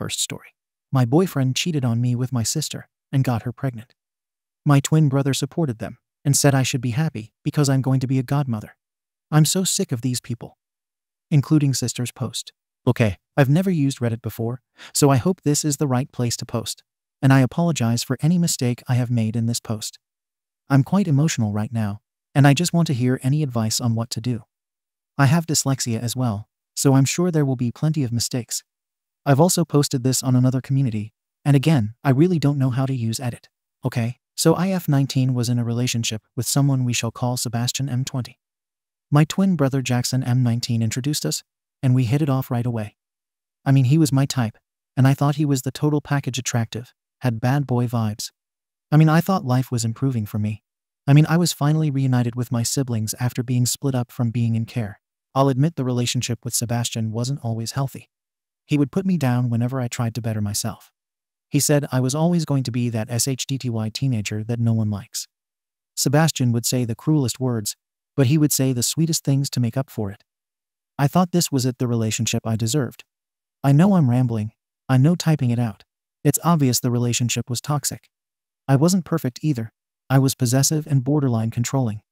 First story. My boyfriend cheated on me with my sister and got her pregnant. My twin brother supported them and said I should be happy because I'm going to be a godmother. I'm so sick of these people. Including sister's post. Okay, I've never used Reddit before, so I hope this is the right place to post. And I apologize for any mistake I have made in this post. I'm quite emotional right now, and I just want to hear any advice on what to do. I have dyslexia as well, so I'm sure there will be plenty of mistakes. I've also posted this on another community, and again, I really don't know how to use edit. Okay, so IF19 was in a relationship with someone we shall call Sebastian M20. My twin brother Jackson M19 introduced us, and we hit it off right away. I mean, he was my type, and I thought he was the total package attractive, had bad boy vibes. I mean, I thought life was improving for me. I mean, I was finally reunited with my siblings after being split up from being in care. I'll admit the relationship with Sebastian wasn't always healthy. He would put me down whenever I tried to better myself. He said I was always going to be that SHDTY teenager that no one likes. Sebastian would say the cruelest words, but he would say the sweetest things to make up for it. I thought this was the relationship I deserved. I know I'm rambling. I know typing it out. It's obvious the relationship was toxic. I wasn't perfect either. I was possessive and borderline controlling.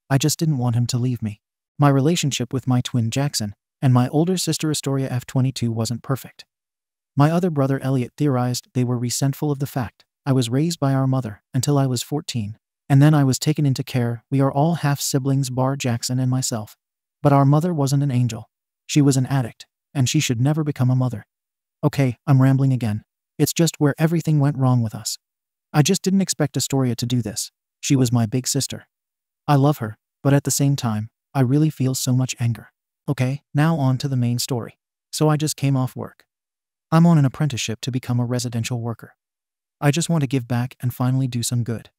I just didn't want him to leave me. My relationship with my twin Jackson and my older sister Astoria F22 wasn't perfect. My other brother Elliot theorized they were resentful of the fact I was raised by our mother until I was 14, and then I was taken into care. We are all half-siblings bar Jackson and myself. But our mother wasn't an angel. She was an addict, and she should never become a mother. Okay, I'm rambling again. It's just where everything went wrong with us. I just didn't expect Astoria to do this. She was my big sister. I love her, but at the same time, I really feel so much anger. Okay, now on to the main story. So I just came off work. I'm on an apprenticeship to become a residential worker. I just want to give back and finally do some good.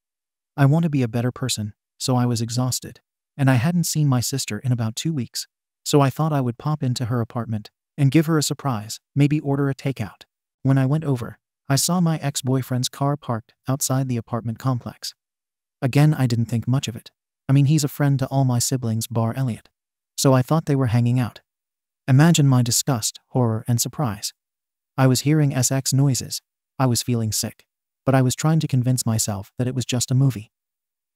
I want to be a better person, so I was exhausted, and I hadn't seen my sister in about 2 weeks, so I thought I would pop into her apartment and give her a surprise, maybe order a takeout. When I went over, I saw my ex-boyfriend's car parked outside the apartment complex. Again, I didn't think much of it. I mean, he's a friend to all my siblings bar Elliot. So I thought they were hanging out. Imagine my disgust, horror, and surprise. I was hearing SX noises. I was feeling sick. But I was trying to convince myself that it was just a movie.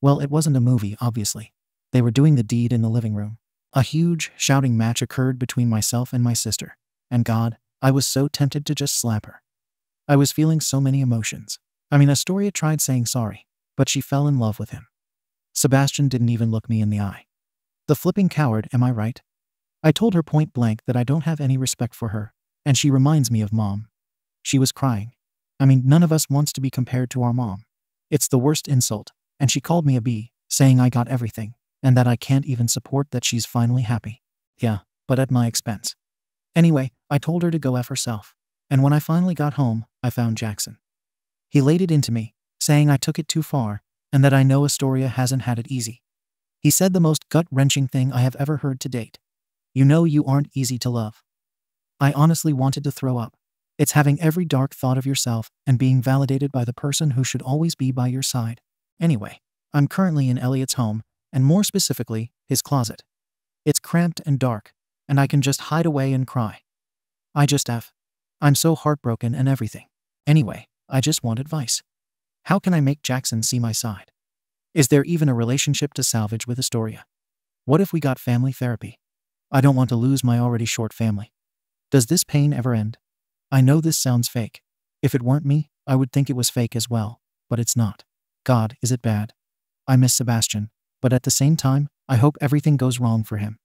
Well, it wasn't a movie, obviously. They were doing the deed in the living room. A huge, shouting match occurred between myself and my sister. And God, I was so tempted to just slap her. I was feeling so many emotions. I mean, Astoria tried saying sorry, but she fell in love with him. Sebastian didn't even look me in the eye. The flipping coward, am I right? I told her point blank that I don't have any respect for her, and she reminds me of Mom. She was crying. I mean, none of us wants to be compared to our mom. It's the worst insult, and she called me a bee, saying I got everything, and that I can't even support that she's finally happy. Yeah, but at my expense. Anyway, I told her to go F herself, and when I finally got home, I found Jackson. He laid it into me, saying I took it too far, and that I know Astoria hasn't had it easy. He said the most gut-wrenching thing I have ever heard to date. You know you aren't easy to love. I honestly wanted to throw up. It's having every dark thought of yourself and being validated by the person who should always be by your side. Anyway, I'm currently in Elliot's home, and more specifically, his closet. It's cramped and dark, and I can just hide away and cry. I'm so heartbroken and everything. Anyway, I just want advice. How can I make Jackson see my side? Is there even a relationship to salvage with Astoria? What if we got family therapy? I don't want to lose my already short family. Does this pain ever end? I know this sounds fake. If it weren't me, I would think it was fake as well, but it's not. God, is it bad? I miss Sebastian, but at the same time, I hope everything goes wrong for him.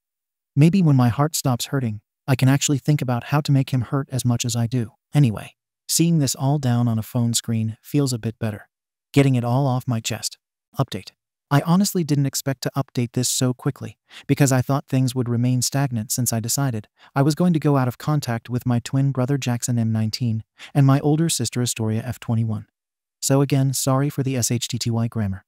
Maybe when my heart stops hurting, I can actually think about how to make him hurt as much as I do. Anyway, seeing this all down on a phone screen feels a bit better. Getting it all off my chest. Update. I honestly didn't expect to update this so quickly, because I thought things would remain stagnant since I decided I was going to go out of contact with my twin brother Jackson M19 and my older sister Astoria F21. So again, sorry for the SHTTY grammar.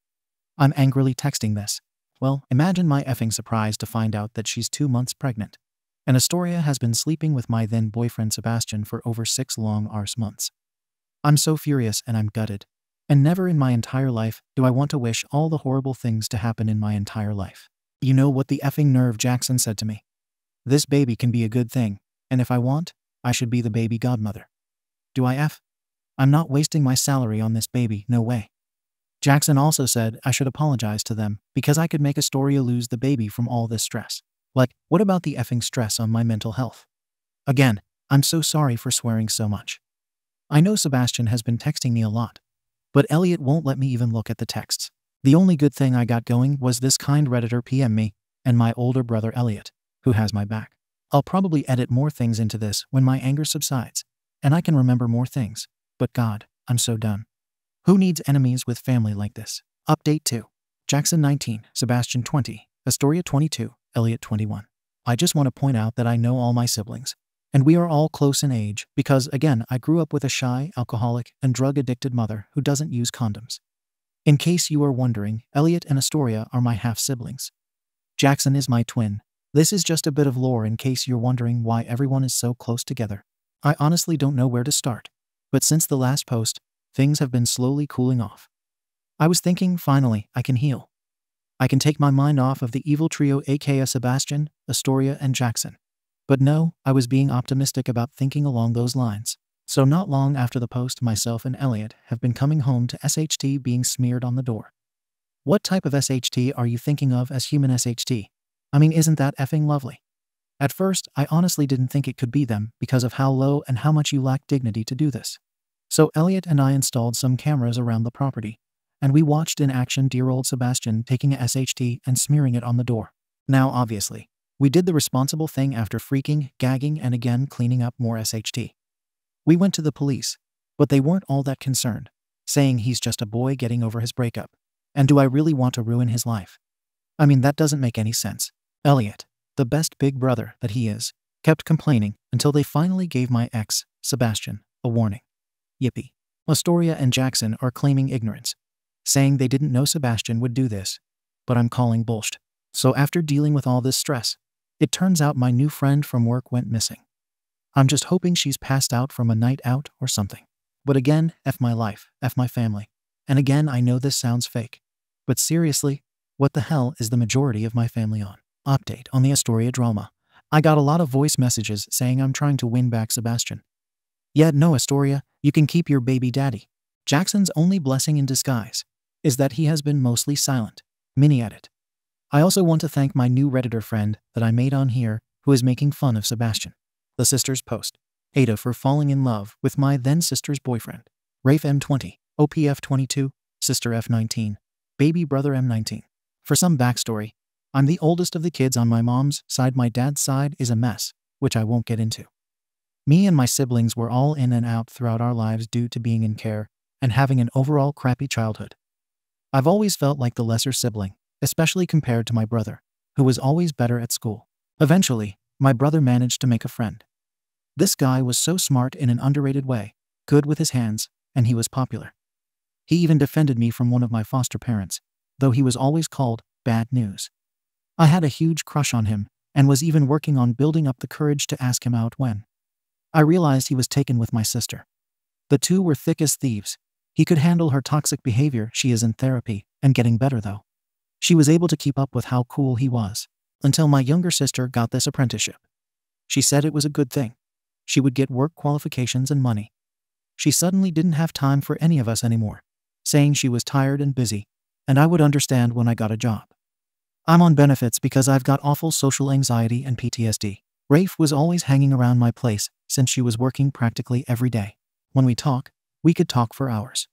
I'm angrily texting this. Well, imagine my effing surprise to find out that she's 2 months pregnant. And Astoria has been sleeping with my then boyfriend Sebastian for over 6 long arse months. I'm so furious and I'm gutted. And never in my entire life do I want to wish all the horrible things to happen in my entire life. You know what the effing nerve Jackson said to me? This baby can be a good thing, and if I want, I should be the baby godmother. Do I F? I'm not wasting my salary on this baby, no way. Jackson also said I should apologize to them because I could make Astoria lose the baby from all this stress. Like, what about the effing stress on my mental health? Again, I'm so sorry for swearing so much. I know Sebastian has been texting me a lot, but Elliot won't let me even look at the texts. The only good thing I got going was this kind Redditor PM me and my older brother Elliot, who has my back. I'll probably edit more things into this when my anger subsides, and I can remember more things. But God, I'm so done. Who needs enemies with family like this? Update 2. Jackson 19, Sebastian 20, Astoria 22, Elliot 21. I just want to point out that I know all my siblings, and we are all close in age because, again, I grew up with a shy, alcoholic, and drug-addicted mother who doesn't use condoms. In case you are wondering, Elliot and Astoria are my half-siblings. Jackson is my twin. This is just a bit of lore in case you're wondering why everyone is so close together. I honestly don't know where to start. But since the last post, things have been slowly cooling off. I was thinking, finally, I can heal. I can take my mind off of the evil trio aka Sebastian, Astoria, and Jackson. But no, I was being optimistic about thinking along those lines. So not long after the post, myself and Elliot have been coming home to SHT being smeared on the door. What type of SHT are you thinking of as human SHT? I mean, isn't that effing lovely? At first, I honestly didn't think it could be them because of how low and how much you lack dignity to do this. So Elliot and I installed some cameras around the property, and we watched in action dear old Sebastian taking a SHT and smearing it on the door. Now, obviously, we did the responsible thing after freaking, gagging, and again cleaning up more SHT. We went to the police, but they weren't all that concerned, saying he's just a boy getting over his breakup. And do I really want to ruin his life? I mean, that doesn't make any sense. Elliot, the best big brother that he is, kept complaining until they finally gave my ex, Sebastian, a warning. Yippee. Astoria and Jackson are claiming ignorance, saying they didn't know Sebastian would do this, but I'm calling bullshit. So after dealing with all this stress, it turns out my new friend from work went missing. I'm just hoping she's passed out from a night out or something. But again, F my life, F my family. And again, I know this sounds fake, but seriously, what the hell is the majority of my family on? Update on the Astoria drama. I got a lot of voice messages saying I'm trying to win back Sebastian. Yeah, no, Astoria, you can keep your baby daddy. Jackson's only blessing in disguise is that he has been mostly silent. Mini edit. I also want to thank my new Redditor friend that I made on here who is making fun of Sebastian. The sisters post. AITA for falling in love with my then sister's boyfriend. Rafe M20, OPF 22, Sister F19, Baby Brother M19. For some backstory, I'm the oldest of the kids on my mom's side. My dad's side is a mess, which I won't get into. Me and my siblings were all in and out throughout our lives due to being in care and having an overall crappy childhood. I've always felt like the lesser sibling, especially compared to my brother, who was always better at school. Eventually, my brother managed to make a friend. This guy was so smart in an underrated way, good with his hands, and he was popular. He even defended me from one of my foster parents, though he was always called bad news. I had a huge crush on him and was even working on building up the courage to ask him out when I realized he was taken with my sister. The two were thick as thieves. He could handle her toxic behavior. She is in therapy and getting better though. She was able to keep up with how cool he was until my younger sister got this apprenticeship. She said it was a good thing. She would get work qualifications and money. She suddenly didn't have time for any of us anymore, saying she was tired and busy, and I would understand when I got a job. I'm on benefits because I've got awful social anxiety and PTSD. Rafe was always hanging around my place since she was working practically every day. When we talk, we could talk for hours.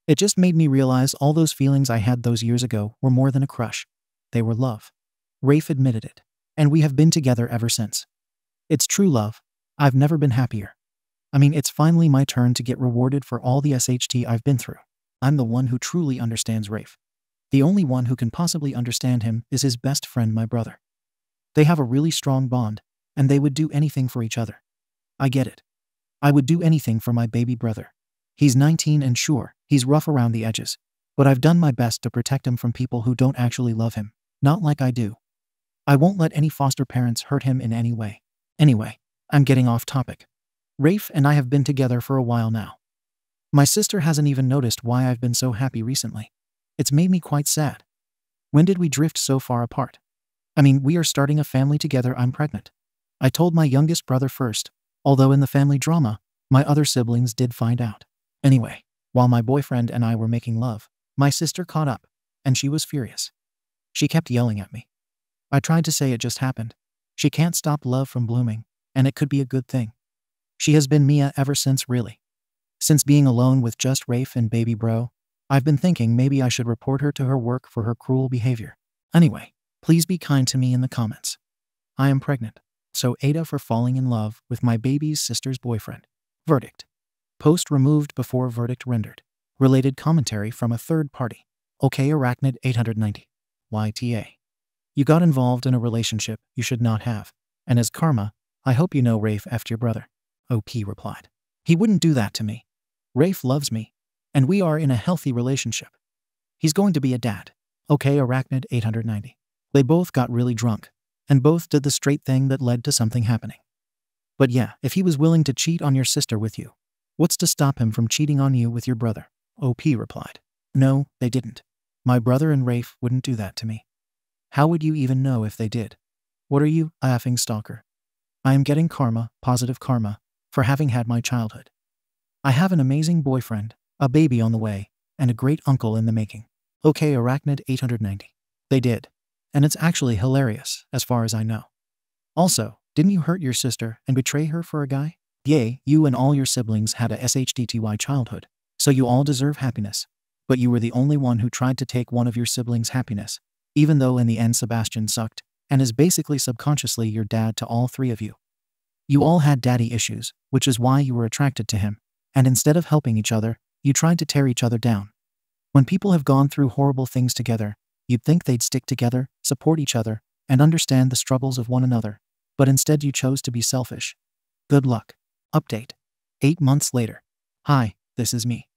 It just made me realize all those feelings I had those years ago were more than a crush. They were love. Rafe admitted it, and we have been together ever since. It's true love. I've never been happier. I mean, it's finally my turn to get rewarded for all the SHT I've been through. I'm the one who truly understands Rafe. The only one who can possibly understand him is his best friend, my brother. They have a really strong bond, and they would do anything for each other. I get it. I would do anything for my baby brother. He's 19 and sure, he's rough around the edges, but I've done my best to protect him from people who don't actually love him, not like I do. I won't let any foster parents hurt him in any way. Anyway, I'm getting off topic. Rafe and I have been together for a while now. My sister hasn't even noticed why I've been so happy recently. It's made me quite sad. When did we drift so far apart? I mean, we are starting a family together. I'm pregnant. I told my youngest brother first, although in the family drama, My other siblings did find out. Anyway, while my boyfriend and I were making love, my sister caught up, and she was furious. She kept yelling at me. I tried to say it just happened. She can't stop love from blooming, and it could be a good thing. She has been Mia ever since, really. Since being alone with just Rafe and baby bro, I've been thinking maybe I should report her to her work for her cruel behavior. Anyway, please be kind to me in the comments. I am pregnant, so AITA for falling in love with my baby's sister's boyfriend. Verdict. Post removed before verdict rendered. Related commentary from a third party. Okay, Arachnid 890. YTA. You got involved in a relationship you should not have, and as karma, I hope you know Rafe effed your brother. OP replied. He wouldn't do that to me. Rafe loves me, and we are in a healthy relationship. He's going to be a dad. Okay, Arachnid 890. They both got really drunk, and both did the straight thing that led to something happening. But yeah, if he was willing to cheat on your sister with you, what's to stop him from cheating on you with your brother? OP replied. No, they didn't. My brother and Rafe wouldn't do that to me. How would you even know if they did? What are you, a effing stalker? I am getting karma, positive karma, for having had my childhood. I have an amazing boyfriend, a baby on the way, and a great uncle in the making. Okay, Arachnid 890. They did. And it's actually hilarious, as far as I know. Also, didn't you hurt your sister and betray her for a guy? Yay, you and all your siblings had a SHDTY childhood, so you all deserve happiness. But you were the only one who tried to take one of your siblings' happiness, even though in the end Sebastian sucked, and is basically subconsciously your dad to all three of you. You all had daddy issues, which is why you were attracted to him, and instead of helping each other, you tried to tear each other down. When people have gone through horrible things together, you'd think they'd stick together, support each other, and understand the struggles of one another, but instead you chose to be selfish. Good luck. Update. 8 months later. Hi, this is me.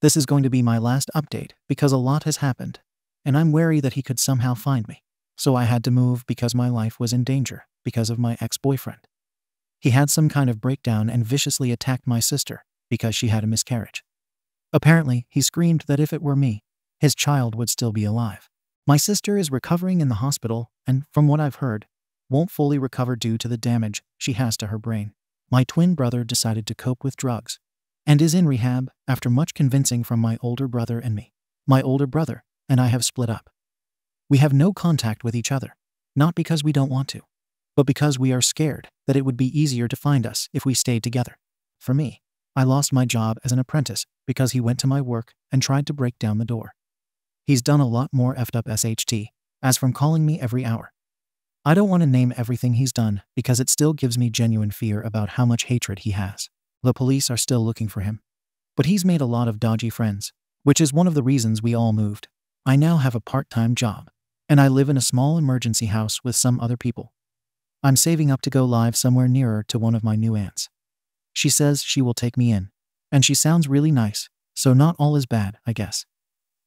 This is going to be my last update because a lot has happened, and I'm wary that he could somehow find me. So I had to move because my life was in danger because of my ex-boyfriend. He had some kind of breakdown and viciously attacked my sister because she had a miscarriage. Apparently, he screamed that if it were me, his child would still be alive. My sister is recovering in the hospital and, from what I've heard, won't fully recover due to the damage she has to her brain. My twin brother decided to cope with drugs and is in rehab after much convincing from my older brother and me. My older brother and I have split up. We have no contact with each other, not because we don't want to, but because we are scared that it would be easier to find us if we stayed together. For me, I lost my job as an apprentice because he went to my work and tried to break down the door. He's done a lot more effed up SHT, as from calling me every hour. I don't want to name everything he's done because it still gives me genuine fear about how much hatred he has. The police are still looking for him. But he's made a lot of dodgy friends, which is one of the reasons we all moved. I now have a part-time job, and I live in a small emergency house with some other people. I'm saving up to go live somewhere nearer to one of my new aunts. She says she will take me in, and she sounds really nice, so not all is bad, I guess.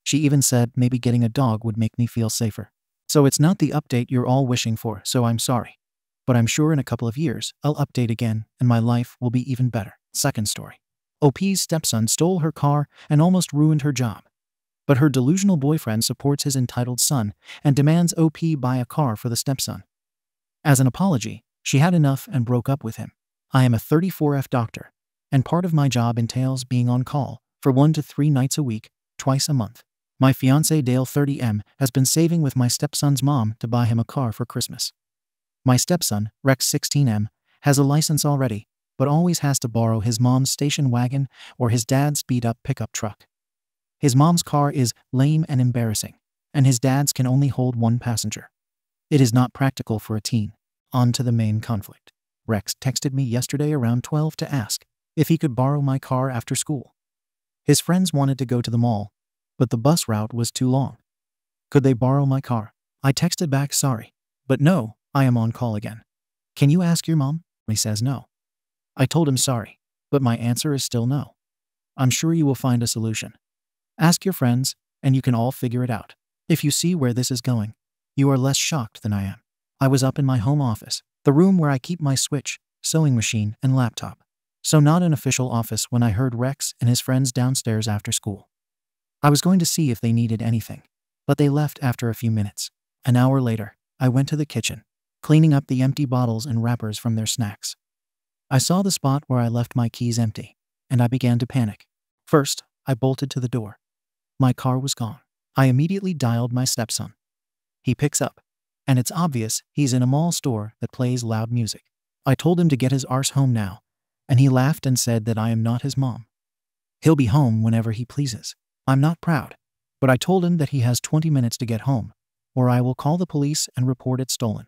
She even said maybe getting a dog would make me feel safer. So it's not the update you're all wishing for, so I'm sorry. But I'm sure in a couple of years, I'll update again, and my life will be even better. Second story. OP's stepson stole her car and almost ruined her job. But her delusional boyfriend supports his entitled son and demands OP buy a car for the stepson. As an apology, she had enough and broke up with him. I am a 34F doctor, and part of my job entails being on call for 1 to 3 nights a week, twice a month. My fiancé Dale 30M has been saving with my stepson's mom to buy him a car for Christmas. My stepson, Rex 16M, has a license already, but always has to borrow his mom's station wagon or his dad's beat-up pickup truck. His mom's car is lame and embarrassing, and his dad's can only hold 1 passenger. It is not practical for a teen. On to the main conflict. Rex texted me yesterday around 12 to ask if he could borrow my car after school. His friends wanted to go to the mall, but the bus route was too long. Could they borrow my car? I texted back sorry, but no, I am on call again. Can you ask your mom? He says no. I told him sorry, but my answer is still no. I'm sure you will find a solution. Ask your friends, and you can all figure it out. If you see where this is going, you are less shocked than I am. I was up in my home office, the room where I keep my switch, sewing machine, and laptop. So not an official office when I heard Rex and his friends downstairs after school. I was going to see if they needed anything, but they left after a few minutes. An hour later, I went to the kitchen, cleaning up the empty bottles and wrappers from their snacks. I saw the spot where I left my keys empty, and I began to panic. First, I bolted to the door. My car was gone. I immediately dialed my stepson. He picks up, and it's obvious he's in a mall store that plays loud music. I told him to get his arse home now, and he laughed and said that I am not his mom. He'll be home whenever he pleases. I'm not proud, but I told him that he has 20 minutes to get home, or I will call the police and report it stolen.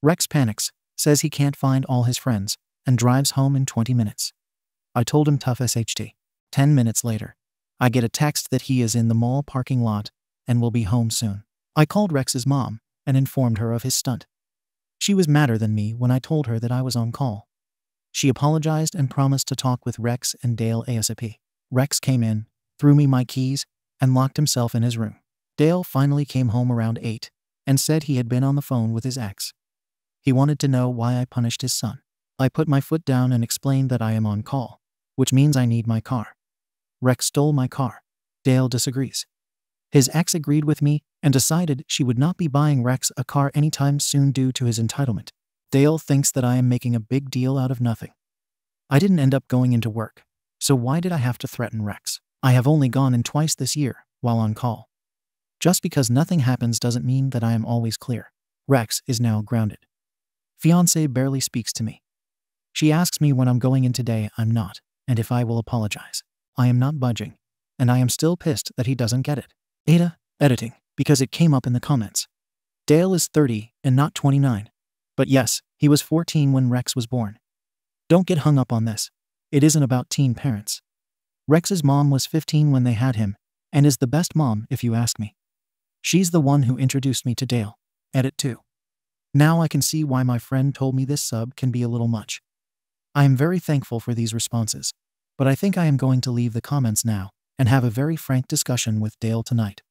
Rex panics, says he can't find all his friends, and drives home in 20 minutes. I told him tough SHT. 10 minutes later, I get a text that he is in the mall parking lot and will be home soon. I called Rex's mom and informed her of his stunt. She was madder than me when I told her that I was on call. She apologized and promised to talk with Rex and Dale ASAP. Rex came in, threw me my keys, and locked himself in his room. Dale finally came home around 8 and said he had been on the phone with his ex. He wanted to know why I punished his son. I put my foot down and explained that I am on call, which means I need my car. Rex stole my car. Dale disagrees. His ex agreed with me and decided she would not be buying Rex a car anytime soon due to his entitlement. Dale thinks that I am making a big deal out of nothing. I didn't end up going into work, so why did I have to threaten Rex? I have only gone in twice this year while on call. Just because nothing happens doesn't mean that I am always clear. Rex is now grounded. Fiancé barely speaks to me. She asks me when I'm going in today. I'm not, and if I will apologize. I am not budging, and I am still pissed that he doesn't get it. AITA, editing, because it came up in the comments. Dale is 30 and not 29. But yes, he was 14 when Rex was born. Don't get hung up on this. It isn't about teen parents. Rex's mom was 15 when they had him, and is the best mom if you ask me. She's the one who introduced me to Dale. Edit 2. Now I can see why my friend told me this sub can be a little much. I am very thankful for these responses, but I think I am going to leave the comments now and have a very frank discussion with Dale tonight.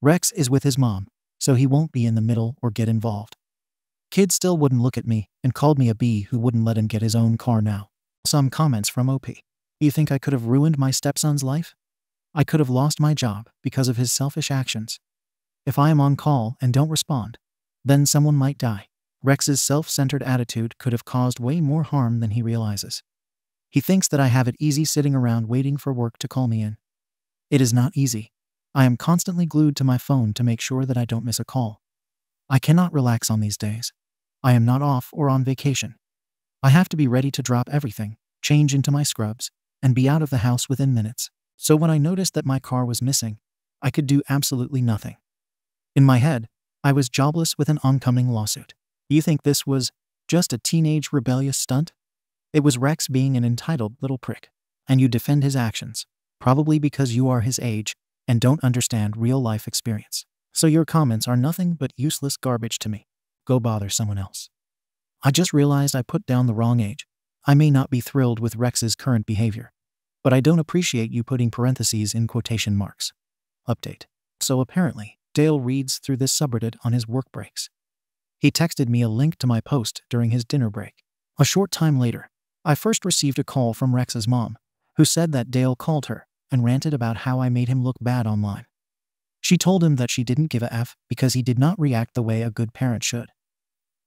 Rex is with his mom, so he won't be in the middle or get involved. Kid still wouldn't look at me and called me a bee who wouldn't let him get his own car now. Some comments from OP. You think I could have ruined my stepson's life? I could have lost my job because of his selfish actions. If I am on call and don't respond, then someone might die. Rex's self-centered attitude could have caused way more harm than he realizes. He thinks that I have it easy sitting around waiting for work to call me in. It is not easy. I am constantly glued to my phone to make sure that I don't miss a call. I cannot relax on these days. I am not off or on vacation. I have to be ready to drop everything, change into my scrubs, and be out of the house within minutes. So when I noticed that my car was missing, I could do absolutely nothing. In my head, I was jobless with an oncoming lawsuit. You think this was just a teenage rebellious stunt? It was Rex being an entitled little prick. And you defend his actions, probably because you are his age and don't understand real life experience. So your comments are nothing but useless garbage to me. Go bother someone else. I just realized I put down the wrong age. I may not be thrilled with Rex's current behavior, but I don't appreciate you putting parentheses in quotation marks. Update. So apparently, Dale reads through this subreddit on his work breaks. He texted me a link to my post during his dinner break. A short time later, I first received a call from Rex's mom, who said that Dale called her and ranted about how I made him look bad online. She told him that she didn't give a F because he did not react the way a good parent should.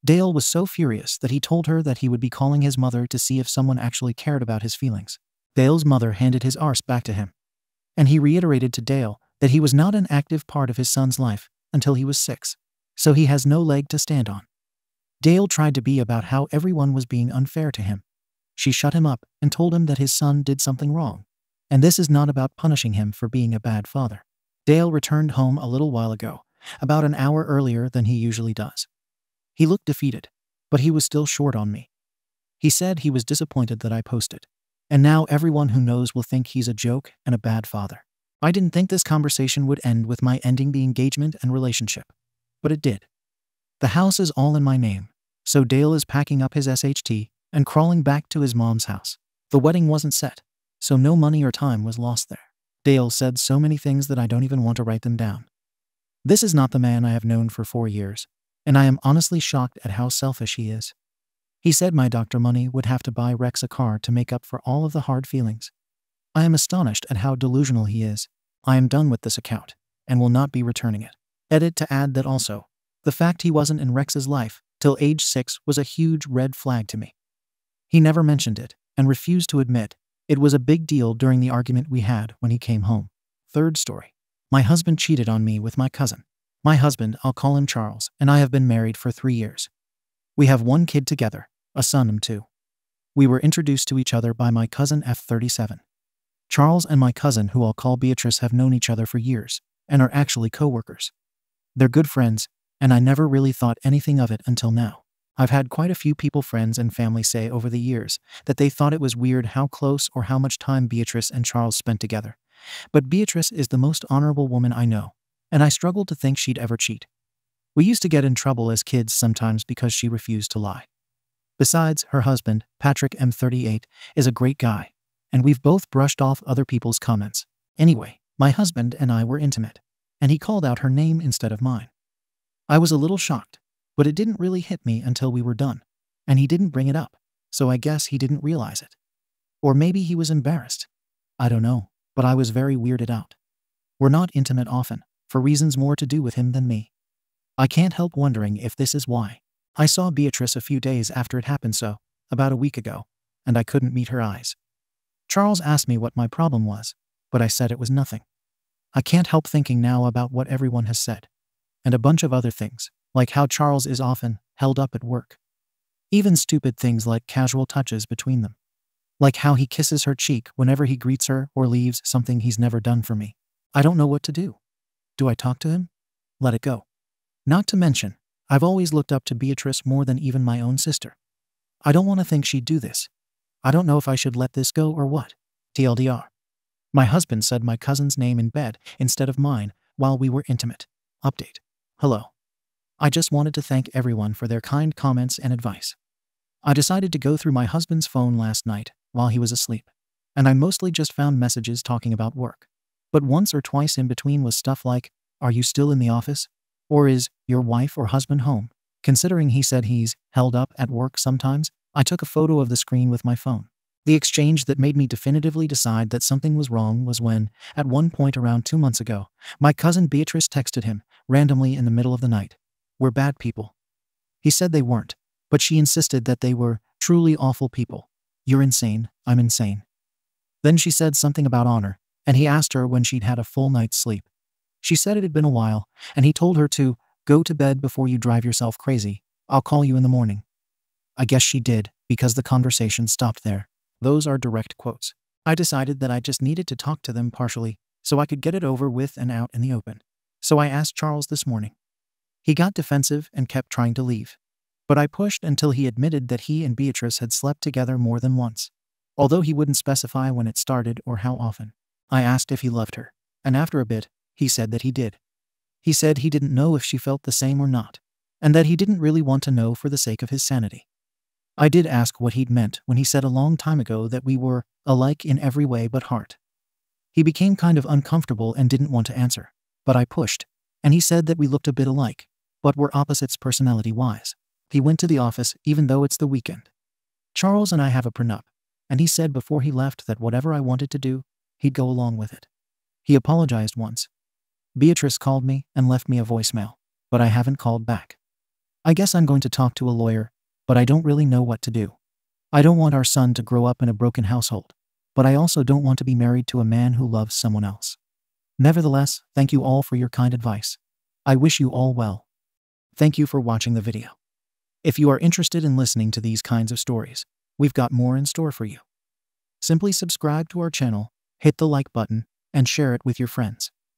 Dale was so furious that he told her that he would be calling his mother to see if someone actually cared about his feelings. Dale's mother handed his arse back to him, and he reiterated to Dale that he was not an active part of his son's life until he was 6, so he has no leg to stand on. Dale tried to be about how everyone was being unfair to him. She shut him up and told him that his son did something wrong, and this is not about punishing him for being a bad father. Dale returned home a little while ago, about an hour earlier than he usually does. He looked defeated, but he was still short on me. He said he was disappointed that I posted, and now everyone who knows will think he's a joke and a bad father. I didn't think this conversation would end with my ending the engagement and relationship, but it did. The house is all in my name, so Dale is packing up his SHT and crawling back to his mom's house. The wedding wasn't set, so no money or time was lost there. Dale said so many things that I don't even want to write them down. This is not the man I have known for 4 years, and I am honestly shocked at how selfish he is. He said my doctor money would have to buy Rex a car to make up for all of the hard feelings. I am astonished at how delusional he is. I am done with this account, and will not be returning it. Edit to add that also, the fact he wasn't in Rex's life till age 6 was a huge red flag to me. He never mentioned it and refused to admit it was a big deal during the argument we had when he came home. Third story. My husband cheated on me with my cousin. My husband, I'll call him Charles, and I have been married for 3 years. We have 1 kid together, a son too. We were introduced to each other by my cousin F37. Charles and my cousin, who I'll call Beatrice, have known each other for years and are actually co-workers. They're good friends, and I never really thought anything of it until now. I've had quite a few people, friends and family, say over the years that they thought it was weird how close or how much time Beatrice and Charles spent together. But Beatrice is the most honorable woman I know, and I struggled to think she'd ever cheat. We used to get in trouble as kids sometimes because she refused to lie. Besides, her husband, Patrick M38, is a great guy, and we've both brushed off other people's comments. Anyway, my husband and I were intimate, and he called out her name instead of mine. I was a little shocked, but it didn't really hit me until we were done, and he didn't bring it up, so I guess he didn't realize it. Or maybe he was embarrassed. I don't know, but I was very weirded out. We're not intimate often, for reasons more to do with him than me. I can't help wondering if this is why. I saw Beatrice a few days after it happened, so about a week ago, and I couldn't meet her eyes. Charles asked me what my problem was, but I said it was nothing. I can't help thinking now about what everyone has said, and a bunch of other things, like how Charles is often held up at work. Even stupid things like casual touches between them. Like how he kisses her cheek whenever he greets her or leaves, something he's never done for me. I don't know what to do. Do I talk to him? Let it go? Not to mention, I've always looked up to Beatrice more than even my own sister. I don't want to think she'd do this. I don't know if I should let this go or what. TLDR. My husband said my cousin's name in bed instead of mine while we were intimate. Update. Hello. I just wanted to thank everyone for their kind comments and advice. I decided to go through my husband's phone last night while he was asleep, and I mostly just found messages talking about work. But once or twice in between was stuff like, "Are you still in the office?" Or "Is your wife or husband home?" Considering he said he's held up at work sometimes, I took a photo of the screen with my phone. The exchange that made me definitively decide that something was wrong was when, at one point around 2 months ago, my cousin Beatrice texted him, randomly in the middle of the night, "We're bad people." He said they weren't, but she insisted that they were truly awful people. "You're insane, I'm insane." Then she said something about honor, and he asked her when she'd had a full night's sleep. She said it had been a while, and he told her to go to bed before you drive yourself crazy. "I'll call you in the morning." I guess she did, because the conversation stopped there. Those are direct quotes. I decided that I just needed to talk to them partially, so I could get it over with and out in the open. So I asked Charles this morning. He got defensive and kept trying to leave. But I pushed until he admitted that he and Beatrice had slept together more than once, although he wouldn't specify when it started or how often. I asked if he loved her, and after a bit, he said that he did. He said he didn't know if she felt the same or not, and that he didn't really want to know for the sake of his sanity. I did ask what he'd meant when he said a long time ago that we were alike in every way but heart. He became kind of uncomfortable and didn't want to answer, but I pushed, and he said that we looked a bit alike, but were opposites personality-wise. He went to the office even though it's the weekend. Charles and I have a prenup, and he said before he left that whatever I wanted to do, he'd go along with it. He apologized once. Beatrice called me and left me a voicemail, but I haven't called back. I guess I'm going to talk to a lawyer, but I don't really know what to do. I don't want our son to grow up in a broken household, but I also don't want to be married to a man who loves someone else. Nevertheless, thank you all for your kind advice. I wish you all well. Thank you for watching the video. If you are interested in listening to these kinds of stories, we've got more in store for you. Simply subscribe to our channel, hit the like button, and share it with your friends.